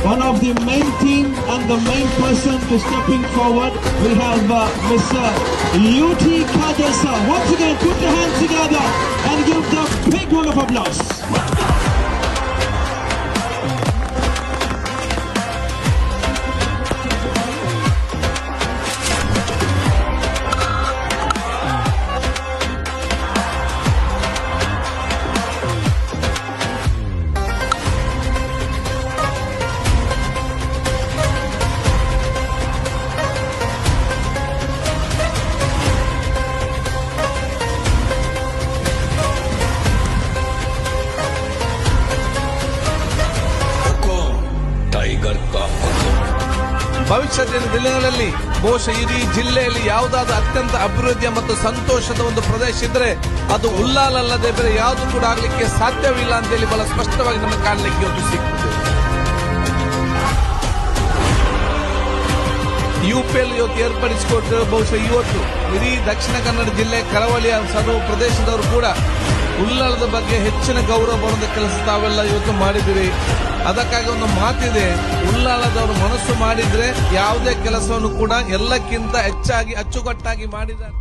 one of the main team and the main person to stepping forward. We have Mr. UT Kadesa. Once again, put your hands together and give the big round of applause. ಭವಿಷ್ಯದ ದಿನಗಳಲ್ಲಿ ಬಹುಶಃ ಇಡೀ ಜಿಲ್ಲೆಯಲ್ಲಿ ಯಾವುದಾದ್ರೂ ಅತ್ಯಂತ ಅಭಿವೃದ್ಧಿಯ ಮತ್ತು ಸಂತೋಷದ ಒಂದು ಪ್ರದೇಶ ಇದ್ರೆ ಅದು ಉಲ್ಲಾಲ್ ಅಲ್ಲದೆ ಬೇರೆ ಯಾವುದು ಕೂಡ ಆಗ್ಲಿಕ್ಕೆ ಸಾಧ್ಯವಿಲ್ಲ ಅಂತೇಳಿ ಬಹಳ ಸ್ಪಷ್ಟವಾಗಿ ನಮಗೆ ಕಾಣಲಿಕ್ಕೆ ಇವತ್ತು ಸಿಗ್ತದೆ. ಯುಪಿಯಲ್ಲಿ ಇವತ್ತು ಏರ್ಪಡಿಸಿಕೊಟ್ಟು ಬಹುಶಃ ಇವತ್ತು ಇಡೀ ದಕ್ಷಿಣ ಕನ್ನಡ ಜಿಲ್ಲೆ ಕರಾವಳಿಯ ಸರ್ವ ಪ್ರದೇಶದವರು ಕೂಡ ಉಲ್ಲಾಲದ ಬಗ್ಗೆ ಹೆಚ್ಚಿನ ಗೌರವ ಬರುವಂತ ಕೆಲಸ ತಾವೆಲ್ಲ ಇವತ್ತು ಮಾಡಿದಿರಿ. ಅದಕ್ಕಾಗಿ ಒಂದು ಮಾತಿದೆ, ಉಲ್ಲಾಲದವರು ಮನಸ್ಸು ಮಾಡಿದ್ರೆ ಯಾವುದೇ ಕೆಲಸವನ್ನು ಕೂಡ ಎಲ್ಲಕ್ಕಿಂತ ಹೆಚ್ಚಾಗಿ ಅಚ್ಚುಕಟ್ಟಾಗಿ ಮಾಡಿದ್ದಾರೆ.